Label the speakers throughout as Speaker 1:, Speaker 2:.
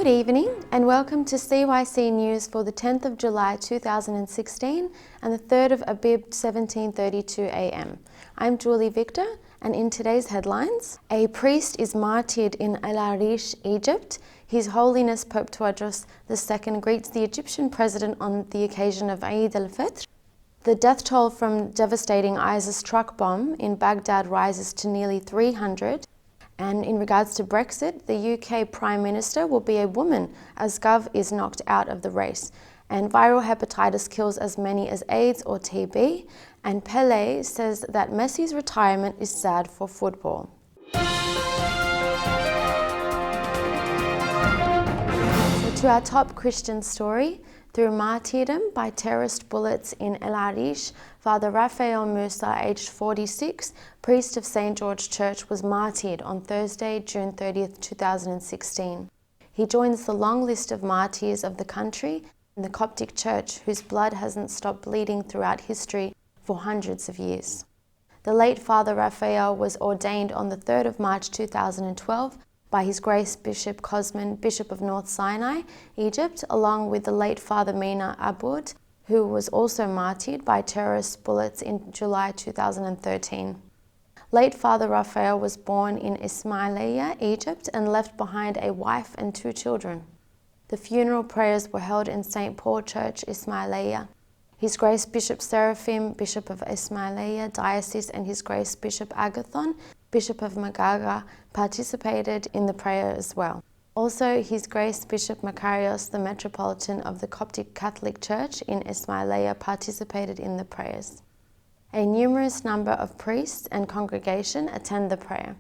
Speaker 1: evening and welcome to CYC News for the 10th of July 2016 and the 3rd of Abib 1732 AM. I'm Julie Victor, and in today's headlines, a priest is martyred in El-Arish, Egypt. His Holiness Pope Tawadros II greets the Egyptian president on the occasion of Eid Al-Fitr. The death toll from devastating ISIS truck bomb in Baghdad rises to nearly 300. And in regards to Brexit, the UK Prime Minister will be a woman as Gove is knocked out of the race. And viral hepatitis kills as many as AIDS or TB. And Pelé says that Messi's retirement is sad for football. So to our top Christian story. Through martyrdom by terrorist bullets in El-Arish, Father Raphael Musa, aged 46, priest of St. George Church, was martyred on Thursday, June 30th, 2016. He joins the long list of martyrs of the country in the Coptic Church, whose blood hasn't stopped bleeding throughout history for hundreds of years. The late Father Raphael was ordained on the 3rd of March 2012 by His Grace Bishop Cosman, Bishop of North Sinai, Egypt, along with the late Father Mina Aboud, who was also martyred by terrorist bullets in July 2013. Late Father Raphael was born in Ismailia, Egypt, and left behind a wife and 2 children. The funeral prayers were held in St. Paul Church, Ismailia. His Grace Bishop Seraphim, Bishop of Ismailia Diocese, and His Grace Bishop Agathon, Bishop of Magaga, participated in the prayer as well. Also, His Grace Bishop Makarios, the Metropolitan of the Coptic Catholic Church in Ismailia, participated in the prayers. A numerous number of priests and congregation attend the prayer.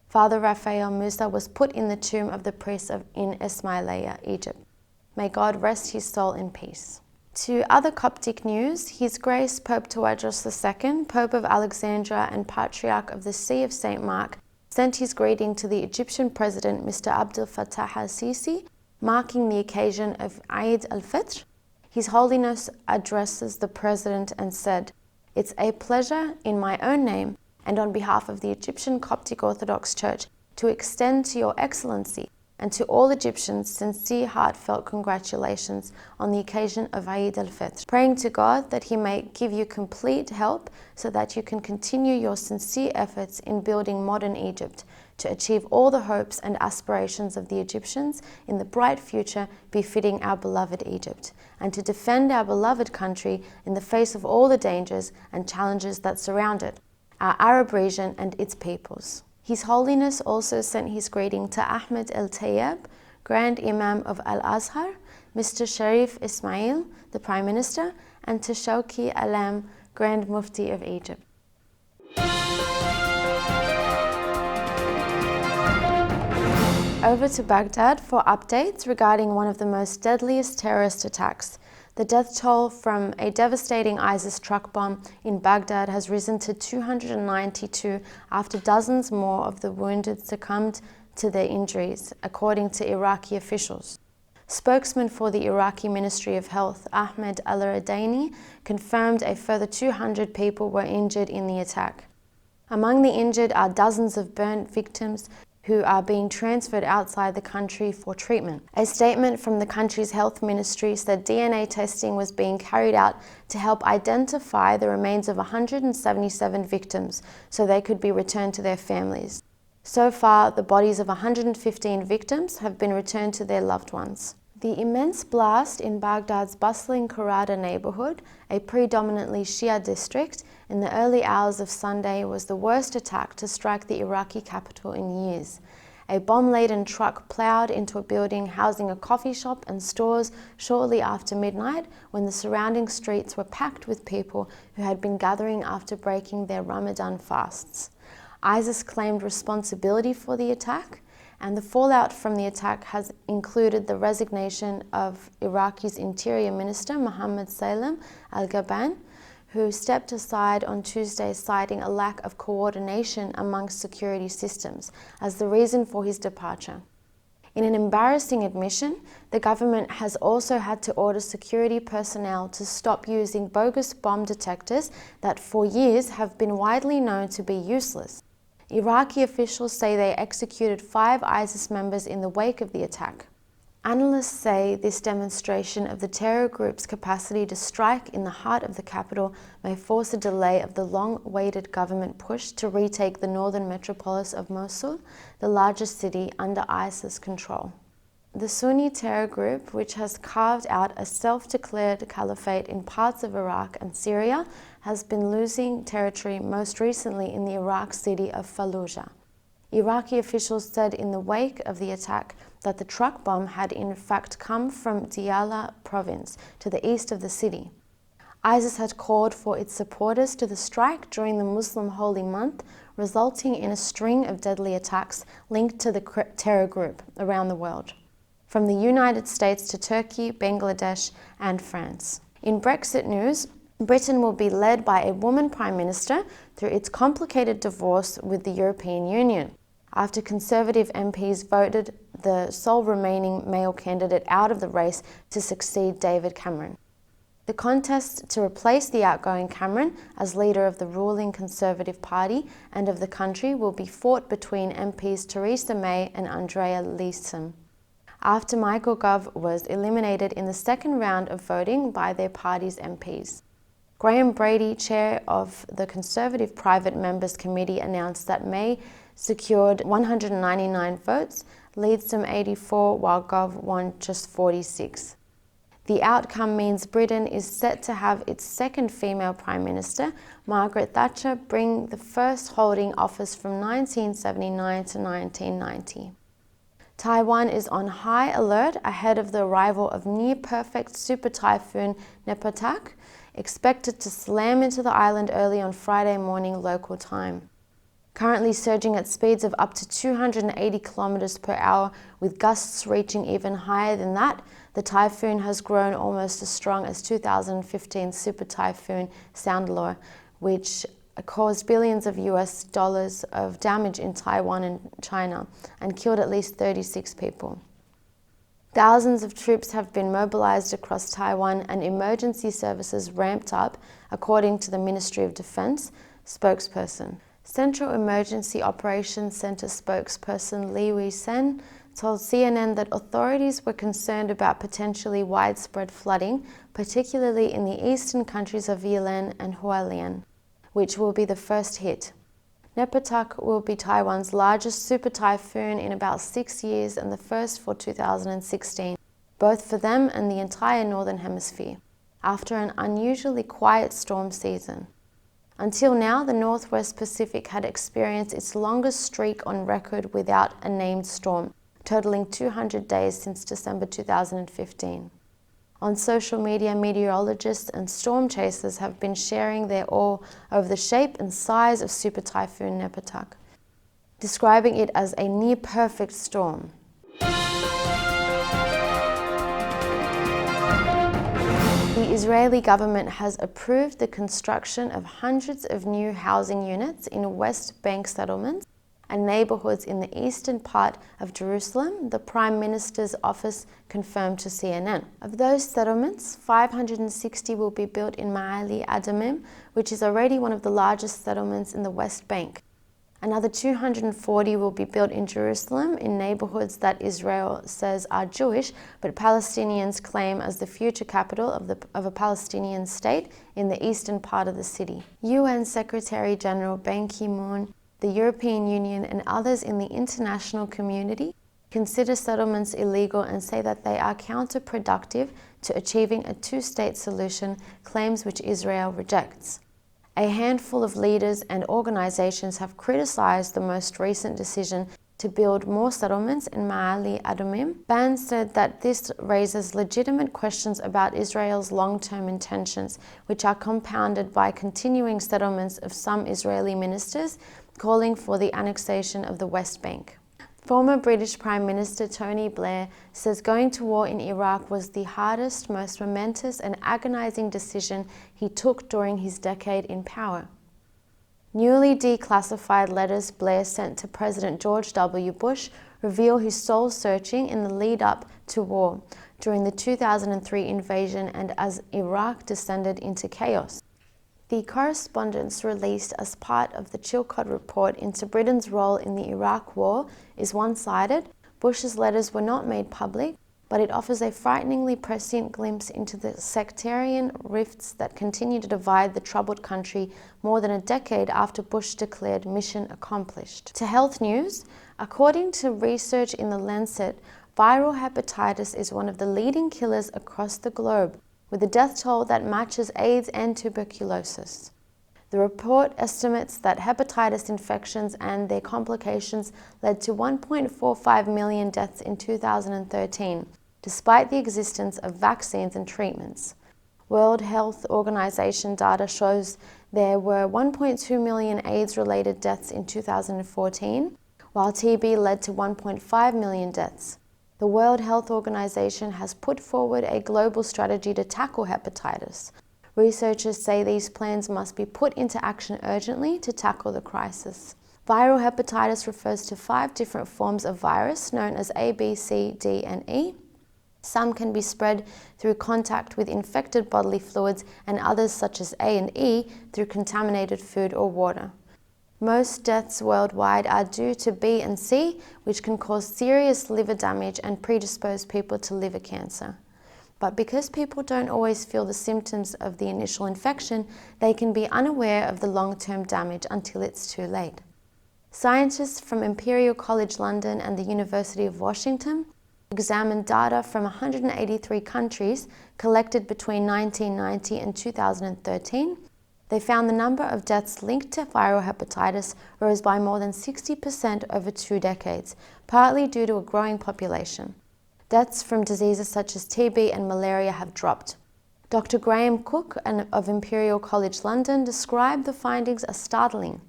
Speaker 1: Father Raphael Musa was put in the tomb of the priests in Ismailia, Egypt. May God rest his soul in peace. To other Coptic news, His Grace Pope Tawadros II, Pope of Alexandria and Patriarch of the See of St. Mark, sent his greeting to the Egyptian President Mr. Abdel Fattah al-Sisi, marking the occasion of Eid Al-Fitr. His Holiness addresses the President and said, "It's a pleasure in my own name and on behalf of the Egyptian Coptic Orthodox Church to extend to Your Excellency and to all Egyptians sincere heartfelt congratulations on the occasion of Eid Al-Fitr, praying to God that He may give you complete help so that you can continue your sincere efforts in building modern Egypt to achieve all the hopes and aspirations of the Egyptians in the bright future befitting our beloved Egypt, and to defend our beloved country in the face of all the dangers and challenges that surround it, our Arab region and its peoples." His Holiness also sent his greeting to Ahmed El-Tayyab, Grand Imam of Al-Azhar, Mr. Sharif Ismail, the Prime Minister, and to Shawki Alam, Grand Mufti of Egypt. Over to Baghdad for updates regarding one of the most deadliest terrorist attacks. The death toll from a devastating ISIS truck bomb in Baghdad has risen to 292 after dozens more of the wounded succumbed to their injuries, according to Iraqi officials. Spokesman for the Iraqi Ministry of Health, Ahmed Al-Radani, confirmed a further 200 people were injured in the attack. Among the injured are dozens of burnt victims who are being transferred outside the country for treatment. A statement from the country's health ministry said DNA testing was being carried out to help identify the remains of 177 victims so they could be returned to their families. So far, the bodies of 115 victims have been returned to their loved ones. The immense blast in Baghdad's bustling Karada neighborhood, a predominantly Shia district, in the early hours of Sunday was the worst attack to strike the Iraqi capital in years. A bomb-laden truck plowed into a building housing a coffee shop and stores shortly after midnight, when the surrounding streets were packed with people who had been gathering after breaking their Ramadan fasts. ISIS claimed responsibility for the attack, and the fallout from the attack has included the resignation of Iraqi's Interior Minister Mohammed Salem Al-Gaban, who stepped aside on Tuesday, citing a lack of coordination amongst security systems as the reason for his departure. In an embarrassing admission, the government has also had to order security personnel to stop using bogus bomb detectors that for years have been widely known to be useless. Iraqi officials say they executed 5 ISIS members in the wake of the attack. Analysts say this demonstration of the terror group's capacity to strike in the heart of the capital may force a delay of the long-awaited government push to retake the northern metropolis of Mosul, the largest city under ISIS control. The Sunni terror group, which has carved out a self-declared caliphate in parts of Iraq and Syria, has been losing territory most recently in the Iraq city of Fallujah. Iraqi officials said in the wake of the attack that the truck bomb had in fact come from Diyala province to the east of the city. ISIS had called for its supporters to the strike during the Muslim holy month, resulting in a string of deadly attacks linked to the terror group around the world, from the United States to Turkey, Bangladesh, and France. In Brexit news, Britain will be led by a woman Prime Minister through its complicated divorce with the European Union, after Conservative MPs voted the sole remaining male candidate out of the race to succeed David Cameron. The contest to replace the outgoing Cameron as leader of the ruling Conservative Party and of the country will be fought between MPs Theresa May and Andrea Leadsom, after Michael Gove was eliminated in the second round of voting by their party's MPs. Graham Brady, chair of the Conservative Private Members Committee, announced that May secured 199 votes, Leadsom 84, while Gove won just 46. The outcome means Britain is set to have its second female Prime Minister, Margaret Thatcher, bring the first holding office from 1979 to 1990. Taiwan is on high alert ahead of the arrival of near-perfect super typhoon Nepatak, expected to slam into the island early on Friday morning local time. Currently surging at speeds of up to 280 kilometers per hour, with gusts reaching even higher than that, the typhoon has grown almost as strong as 2015 super typhoon Soundlaw, which caused billions of US dollars of damage in Taiwan and China and killed at least 36 people. Thousands of troops have been mobilized across Taiwan and emergency services ramped up, according to the Ministry of Defense spokesperson. Central Emergency Operations Center spokesperson Li Wei-sen told CNN that authorities were concerned about potentially widespread flooding, particularly in the eastern countries of Yilan and Hualien, which will be the first hit. Nepatak will be Taiwan's largest super typhoon in about 6 years and the first for 2016, both for them and the entire Northern Hemisphere, after an unusually quiet storm season. Until now, the Northwest Pacific had experienced its longest streak on record without a named storm, totaling 200 days since December 2015. On social media, meteorologists and storm chasers have been sharing their awe over the shape and size of Super Typhoon Nepatak, describing it as a near-perfect storm. The Israeli government has approved the construction of hundreds of new housing units in West Bank settlements and neighborhoods in the eastern part of Jerusalem, the Prime Minister's office confirmed to CNN. Of those settlements, 560 will be built in Ma'ale Adumim, which is already one of the largest settlements in the West Bank. Another 240 will be built in Jerusalem in neighborhoods that Israel says are Jewish, but Palestinians claim as the future capital of a Palestinian state in the eastern part of the city. UN Secretary General Ban Ki-moon, the European Union and others in the international community consider settlements illegal and say that they are counterproductive to achieving a two-state solution, claims which Israel rejects. A handful of leaders and organizations have criticized the most recent decision to build more settlements in Ma'ale Adumim. Ban said that this raises legitimate questions about Israel's long-term intentions, which are compounded by continuing settlements of some Israeli ministers calling for the annexation of the West Bank. Former British Prime Minister Tony Blair says going to war in Iraq was the hardest, most momentous and agonizing decision he took during his decade in power. Newly declassified letters Blair sent to President George W. Bush reveal his soul-searching in the lead-up to war during the 2003 invasion and as Iraq descended into chaos. The correspondence released as part of the Chilcot report into Britain's role in the Iraq War is one-sided. Bush's letters were not made public, but it offers a frighteningly prescient glimpse into the sectarian rifts that continue to divide the troubled country more than a decade after Bush declared mission accomplished. To health news, according to research in The Lancet, viral hepatitis is one of the leading killers across the globe, with a death toll that matches AIDS and tuberculosis. The report estimates that hepatitis infections and their complications led to 1.45 million deaths in 2013, despite the existence of vaccines and treatments. World Health Organization data shows there were 1.2 million AIDS-related deaths in 2014, while TB led to 1.5 million deaths. The World Health Organization has put forward a global strategy to tackle hepatitis. Researchers say these plans must be put into action urgently to tackle the crisis. Viral hepatitis refers to 5 different forms of virus known as A, B, C, D, and E. Some can be spread through contact with infected bodily fluids, and others, such as A and E, through contaminated food or water. Most deaths worldwide are due to B and C, which can cause serious liver damage and predispose people to liver cancer. But because people don't always feel the symptoms of the initial infection, they can be unaware of the long-term damage until it's too late. Scientists from Imperial College London and the University of Washington examined data from 183 countries collected between 1990 and 2013. They found the number of deaths linked to viral hepatitis rose by more than 60% over 2 decades, partly due to a growing population. Deaths from diseases such as TB and malaria have dropped. Dr. Graham Cook of Imperial College London described the findings as startling.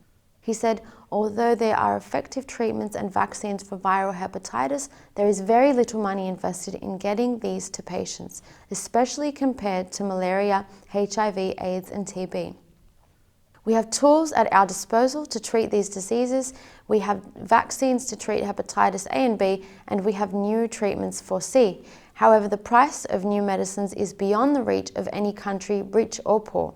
Speaker 1: He said, although there are effective treatments and vaccines for viral hepatitis, there is very little money invested in getting these to patients, especially compared to malaria, HIV, AIDS, and TB. We have tools at our disposal to treat these diseases. We have vaccines to treat hepatitis A and B, and we have new treatments for C. However, the price of new medicines is beyond the reach of any country, rich or poor.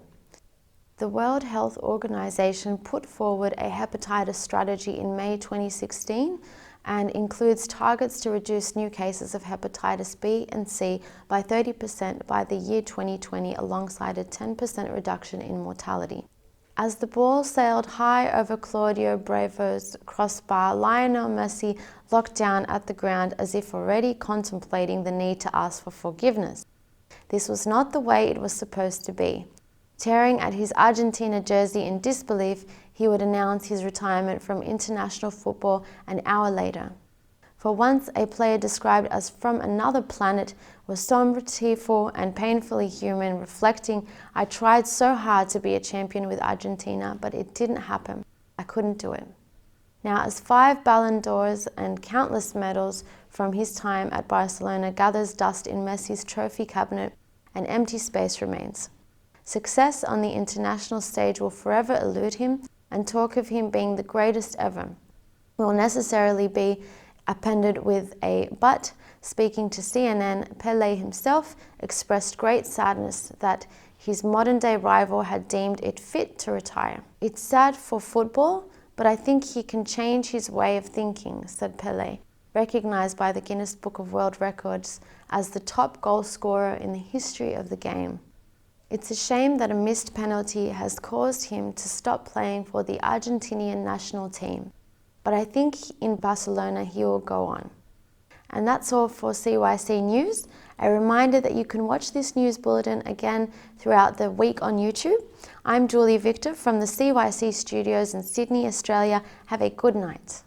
Speaker 1: The World Health Organization put forward a hepatitis strategy in May 2016 and includes targets to reduce new cases of hepatitis B and C by 30% by the year 2020, alongside a 10% reduction in mortality. As the ball sailed high over Claudio Bravo's crossbar, Lionel Messi looked down at the ground as if already contemplating the need to ask for forgiveness. This was not the way it was supposed to be. Tearing at his Argentina jersey in disbelief, he would announce his retirement from international football an hour later. For once, a player described as from another planet was somber, tearful, and painfully human, reflecting, "I tried so hard to be a champion with Argentina, but it didn't happen. I couldn't do it." Now, as 5 Ballon d'Ors and countless medals from his time at Barcelona gathers dust in Messi's trophy cabinet, an empty space remains. Success on the international stage will forever elude him, and talk of him being the greatest ever will necessarily be appended with a "but." Speaking to CNN, Pelé himself expressed great sadness that his modern-day rival had deemed it fit to retire. "It's sad for football, but I think he can change his way of thinking," said Pelé, recognized by the Guinness Book of World Records as the top goal scorer in the history of the game. It's a shame that a missed penalty has caused him to stop playing for the Argentinian national team, but I think in Barcelona he will go on. And that's all for CYC News. A reminder that you can watch this news bulletin again throughout the week on YouTube. I'm Julie Victor from the CYC studios in Sydney, Australia. Have a good night.